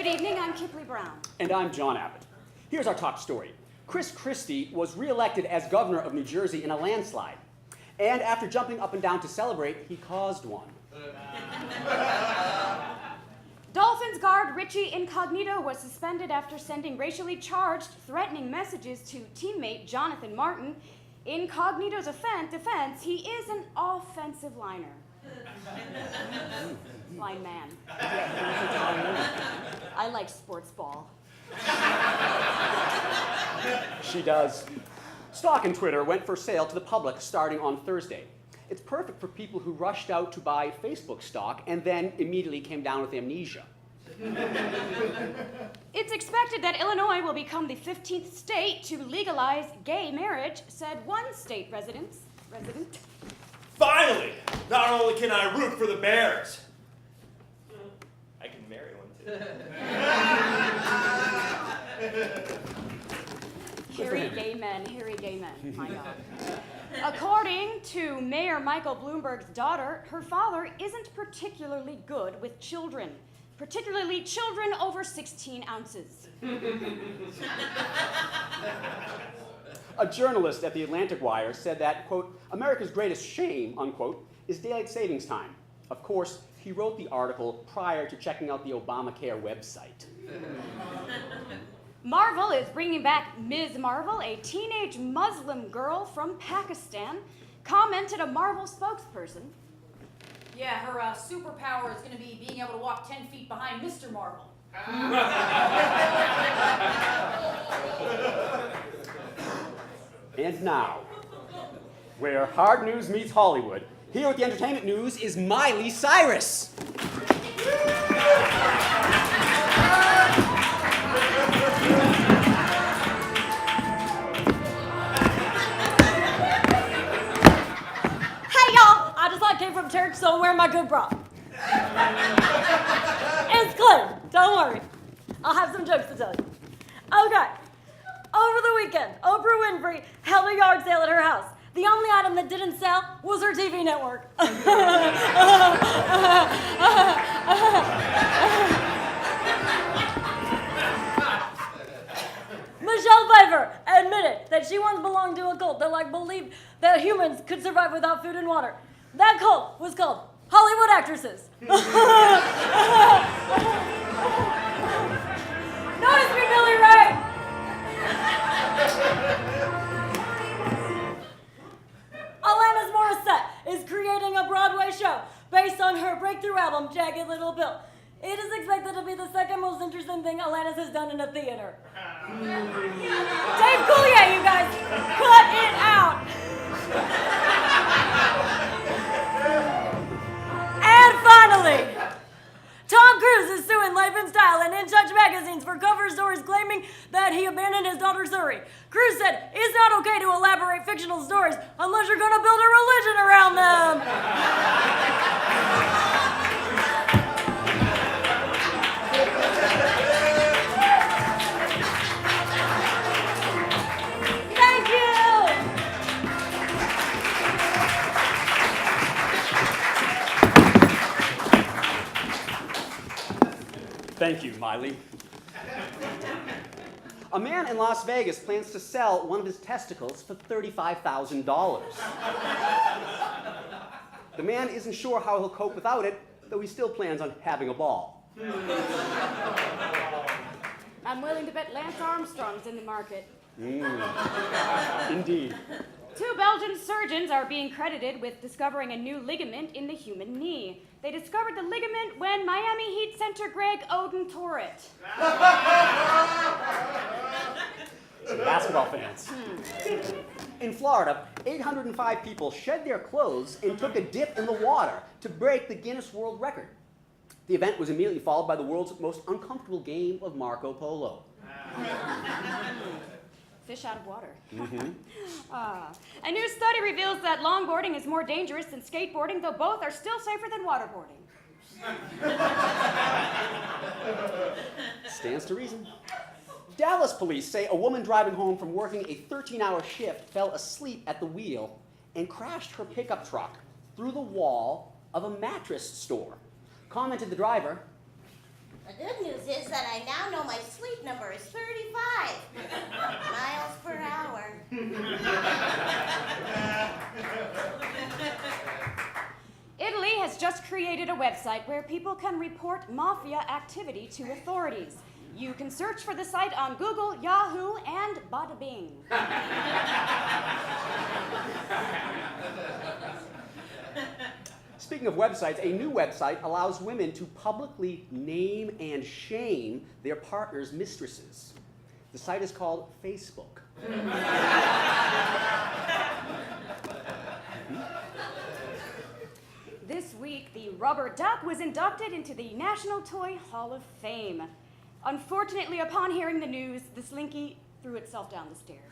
Good evening, I'm Kipley Brown. And I'm John Abbott. Here's our top story. Chris Christie was re-elected as governor of New Jersey in a landslide. And after jumping up and down to celebrate, he caused one. Dolphins guard Richie Incognito was suspended after sending racially charged, threatening messages to teammate Jonathan Martin. Incognito's defense, he is an offensive liner. Line man. I like sports ball. She does. Stock in Twitter went for sale to the public starting on Thursday. It's perfect for people who rushed out to buy Facebook stock and then immediately came down with amnesia. It's expected that Illinois will become the 15th state to legalize gay marriage, said one state resident. Finally! Not only can I root for the Bears, I can marry one too. Harry gay men, my God. According to Mayor Michael Bloomberg's daughter, her father isn't particularly good with children, particularly children over 16 ounces. A journalist at the Atlantic Wire said that, quote, America's greatest shame, unquote, is daylight savings time. Of course, he wrote the article prior to checking out the Obamacare website. Marvel is bringing back Ms. Marvel, a teenage Muslim girl from Pakistan, commented a Marvel spokesperson. Yeah, her superpower is going to be being able to walk 10 feet behind Mr. Marvel. And now, where hard news meets Hollywood, here with the entertainment news is Miley Cyrus. Came from church, so I'm wearing my good bra. It's clean. Don't worry. I'll have some jokes to tell you. Okay. Over the weekend, Oprah Winfrey held a yard sale at her house. The only item that didn't sell was her TV network. Michelle Pfeiffer admitted that she once belonged to a cult that believed that humans could survive without food and water. That cult was called Hollywood Actresses. Notice me, Billy Ray. Alanis Morissette is creating a Broadway show based on her breakthrough album, Jagged Little Pill. It is expected to be the second most interesting thing Alanis has done in a theater. Dave Coulier, you guys, cut it out. And finally, Tom Cruise is suing Life and Style and In Touch magazines for cover stories claiming that he abandoned his daughter Suri. Cruise said, it's not okay to elaborate fictional stories unless you're going to build a religion around them. Thank you. Thank you, Miley. A man in Las Vegas plans to sell one of his testicles for $35,000. The man isn't sure how he'll cope without it, though he still plans on having a ball. I'm willing to bet Lance Armstrong's in the market. Indeed. 2 Belgian surgeons are being credited with discovering a new ligament in the human knee. They discovered the ligament when Miami Heat center Greg Oden tore it. Basketball fans. In Florida, 805 people shed their clothes and took a dip in the water to break the Guinness World Record. The event was immediately followed by the world's most uncomfortable game of Marco Polo. Fish out of water. A new study reveals that longboarding is more dangerous than skateboarding, though both are still safer than waterboarding. Stands to reason. Dallas police say a woman driving home from working a 13-hour shift fell asleep at the wheel and crashed her pickup truck through the wall of a mattress store. Commented the driver, The good news is that I now know my sleep number is 35 miles per hour. Italy has just created a website where people can report mafia activity to authorities. You can search for the site on Google, Yahoo, and Bada Bing. Speaking of websites, a new website allows women to publicly name and shame their partner's mistresses. The site is called Facebook. This week, the rubber duck was inducted into the National Toy Hall of Fame. Unfortunately, upon hearing the news, the slinky threw itself down the stairs.